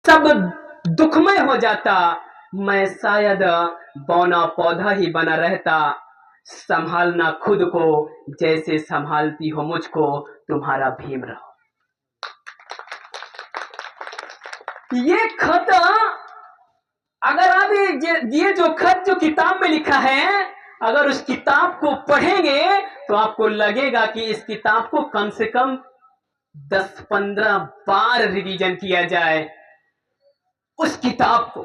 सब दुखमय हो जाता, मैं शायद बौना पौधा ही बना रहता। संभालना खुद को जैसे संभालती हो मुझको तुम्हारा भीमराव। ये खत, अगर आप ये जो खत जो किताब में लिखा है, अगर उस किताब को पढ़ेंगे तो आपको लगेगा कि इस किताब को कम से कम 10-15 बार रिवीजन किया जाए उस किताब को।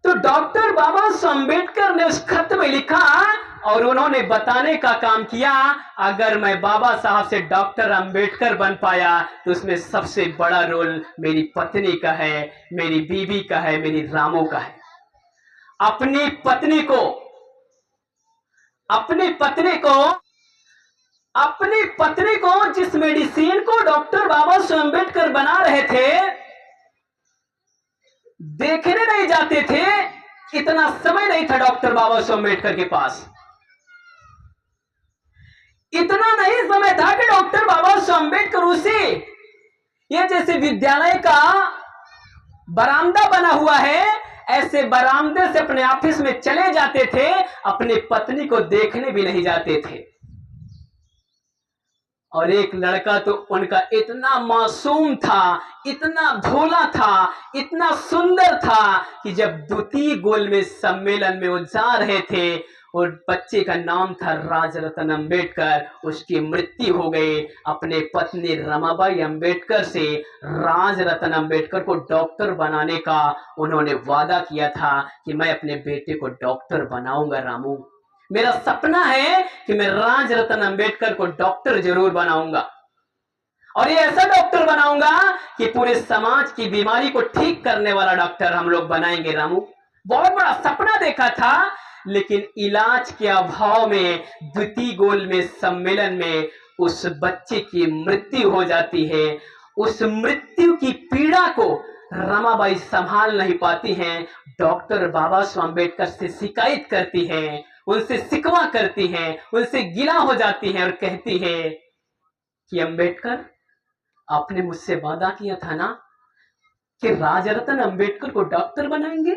तो डॉक्टर बाबा साहब अम्बेडकर ने उस खत में लिखा और उन्होंने बताने का काम किया, अगर मैं बाबा साहब से डॉक्टर अंबेडकर बन पाया तो उसमें सबसे बड़ा रोल मेरी पत्नी का है, मेरी बीवी का है, मेरी रामो का है। अपनी पत्नी को जिस मेडिसिन को डॉक्टर बाबा साहब अम्बेडकर बना रहे थे, देखने नहीं जाते थे। इतना समय नहीं था डॉक्टर बाबा साहब अम्बेडकर के पास, इतना नहीं समय था कि डॉक्टर बाबा साहब अम्बेडकर उसे, ये जैसे विद्यालय का बरामदा बना हुआ है, ऐसे बरामदे से अपने ऑफिस में चले जाते थे, अपने पत्नी को देखने भी नहीं जाते थे। और एक लड़का तो उनका इतना मासूम था, इतना भोला था, इतना सुंदर था कि जब द्वितीय गोल में सम्मेलन में वो जा रहे थे, और बच्चे का नाम था राजरत्न अंबेडकर, उसकी मृत्यु हो गई। अपने पत्नी रमाबाई अंबेडकर से राजरत्न अंबेडकर को डॉक्टर बनाने का उन्होंने वादा किया था कि मैं अपने बेटे को डॉक्टर बनाऊंगा रामू, मेरा सपना है कि मैं राजरत्न अंबेडकर को डॉक्टर जरूर बनाऊंगा, और ये ऐसा डॉक्टर बनाऊंगा कि पूरे समाज की बीमारी को ठीक करने वाला डॉक्टर हम लोग बनाएंगे रामू। बहुत बड़ा सपना देखा था, लेकिन इलाज के अभाव में द्वितीय गोल में सम्मेलन में उस बच्चे की मृत्यु हो जाती है। उस मृत्यु की पीड़ा को रमाबाई संभाल नहीं पाती हैं, डॉक्टर बाबा साहब अम्बेडकर से शिकायत करती हैं, उनसे शिकवा करती हैं, उनसे गिला हो जाती हैं और कहती है कि अंबेडकर, आपने मुझसे वादा किया था ना कि राजरत्न अंबेडकर को डॉक्टर बनाएंगे,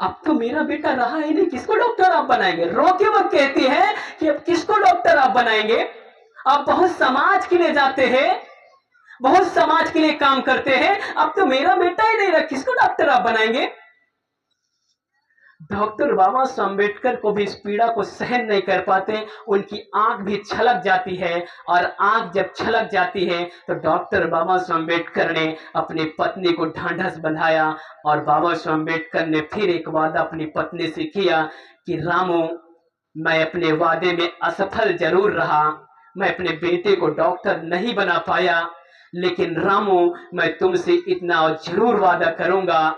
अब तो मेरा बेटा रहा ही नहीं, किसको डॉक्टर आप बनाएंगे? रो के वक्त कहती है कि अब किसको डॉक्टर आप बनाएंगे? आप बहुत समाज के लिए जाते हैं, बहुत समाज के लिए काम करते हैं, अब तो मेरा बेटा ही नहीं रहा, किसको डॉक्टर आप बनाएंगे? डॉक्टर बाबा साहब अम्बेडकर को भी इस पीड़ा को सहन नहीं कर पाते, उनकी आंख भी छलक जाती है, और आंख जब छलक जाती है तो डॉक्टर बाबा साहब अम्बेडकर ने अपनी पत्नी को ढांढस बंधाया, और बाबा साहब अम्बेडकर ने फिर एक वादा अपनी पत्नी से किया कि रामू, मैं अपने वादे में असफल जरूर रहा, मैं अपने बेटे को डॉक्टर नहीं बना पाया, लेकिन रामू, मैं तुमसे इतना जरूर वादा करूंगा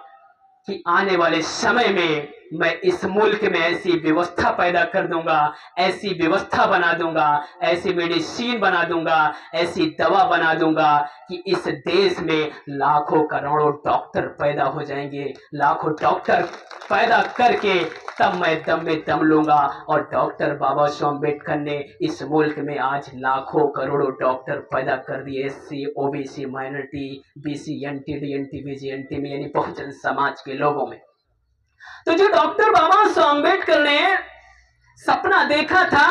कि आने वाले समय में मैं इस मुल्क में ऐसी व्यवस्था पैदा कर दूंगा, ऐसी व्यवस्था बना दूंगा, ऐसी मेडिसिन बना दूंगा, ऐसी दवा बना दूंगा कि इस देश में लाखों करोड़ों डॉक्टर पैदा हो जाएंगे। लाखों डॉक्टर पैदा करके तब मैं दम में दम लूंगा। और डॉक्टर बाबा साहब अम्बेडकर ने इस मुल्क में आज लाखों करोड़ों डॉक्टर पैदा कर दिए, SC, OBC, minority, BC, NT, DNT, VJ, NT में, यानी बहुजन समाज के लोगों में। तो जो डॉक्टर बाबा साहब अम्बेडकर ने सपना देखा था,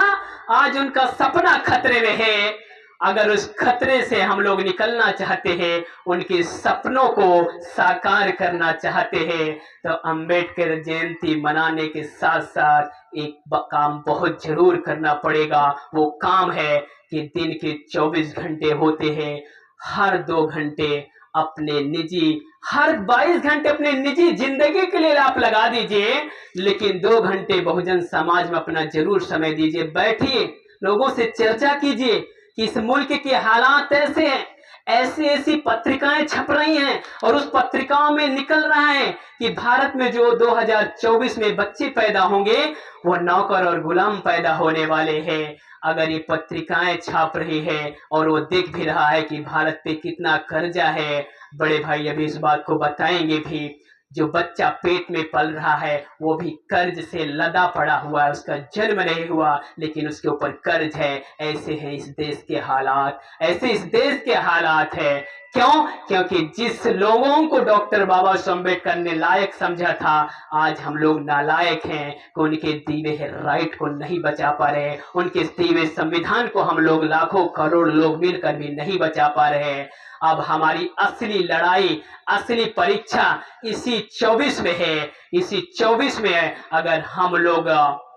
आज उनका सपना खतरे में है। अगर उस खतरे से हम लोग निकलना चाहते हैं, उनके सपनों को साकार करना चाहते हैं, तो अंबेडकर जयंती मनाने के साथ साथ एक काम बहुत जरूर करना पड़ेगा। वो काम है कि दिन के 24 घंटे होते हैं, हर 2 घंटे अपने निजी, हर 22 घंटे अपने निजी जिंदगी के लिए आप लगा दीजिए, लेकिन 2 घंटे बहुजन समाज में अपना जरूर समय दीजिए। बैठिए, लोगों से चर्चा कीजिए कि इस मुल्क के हालात ऐसे हैं, ऐसी ऐसी पत्रिकाएं छप रही हैं, और उस पत्रिकाओं में निकल रहा है कि भारत में जो 2024 में बच्चे पैदा होंगे वो नौकर और गुलाम पैदा होने वाले हैं। अगर ये पत्रिकाएं छाप रही है और वो देख भी रहा है कि भारत पे कितना कर्जा है, बड़े भाई अभी इस बात को बताएंगे भी, जो बच्चा पेट में पल रहा है वो भी कर्ज से लदा पड़ा हुआ है, उसका जन्म नहीं हुआ लेकिन उसके ऊपर कर्ज है। ऐसे हैं इस देश के हालात, ऐसे इस देश के हालात है क्यों? क्योंकि जिस लोगों को डॉक्टर बाबा साहब अम्बेडकर ने लायक समझा था, आज हम लोग नालायक हैं कि उनके दिए हुए राइट को नहीं बचा पा रहे, उनके दिए हुए संविधान को हम लोग लाखों करोड़ लोग मिलकर भी नहीं बचा पा रहे हैं। अब हमारी असली लड़ाई, असली परीक्षा इसी 24 में है। इसी 24 में अगर हम लोग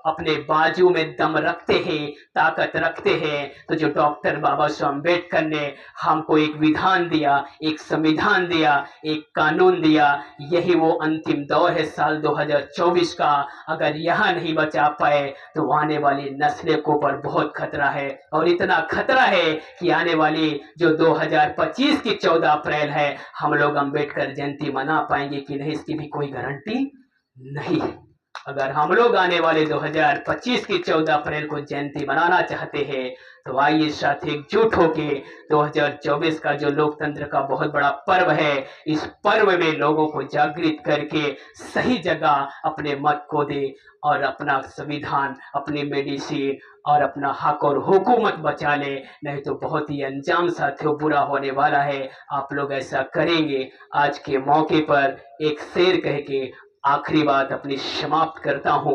अपने बाजू में दम रखते हैं, ताकत रखते हैं, तो जो डॉक्टर बाबा साहब अम्बेडकर ने हमको एक विधान दिया, एक संविधान दिया, एक कानून दिया, यही वो अंतिम दौर है साल 2024 का। अगर यहाँ नहीं बचा पाए तो आने वाली नस्लों को पर बहुत खतरा है, और इतना खतरा है कि आने वाली जो 2025 की 14 अप्रैल है, हम लोग अम्बेडकर जयंती मना पाएंगे कि नहीं, इसकी भी कोई गारंटी नहीं है। अगर हम लोग आने वाले 2025 की 14 अप्रैल को जयंती मनाना चाहते हैं, तो आइए साथ एकजुट होके 2024 का जो लोकतंत्र का बहुत बड़ा पर्व है, इस पर्व में लोगों को जागृत करके सही जगह अपने मत को दे और अपना संविधान, अपनी मेडिसिन और अपना हक और हुकूमत बचा ले। नहीं तो बहुत ही अंजाम साथियों बुरा होने वाला है। आप लोग ऐसा करेंगे। आज के मौके पर एक शेर कह के आखिरी बात अपनी समाप्त करता हूं।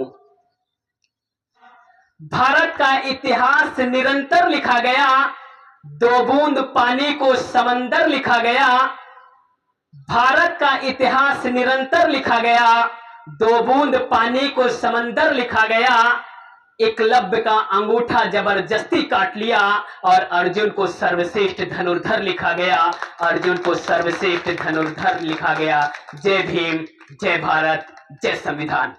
भारत का इतिहास निरंतर लिखा गया, 2 बूंद पानी को समंदर लिखा गया। भारत का इतिहास निरंतर लिखा गया, 2 बूंद पानी को समंदर लिखा गया। एकलव्य का अंगूठा जबरदस्ती काट लिया और अर्जुन को सर्वश्रेष्ठ धनुर्धर लिखा गया। अर्जुन को सर्वश्रेष्ठ धनुर्धर लिखा गया। जय भीम, जय भारत, जय संविधान।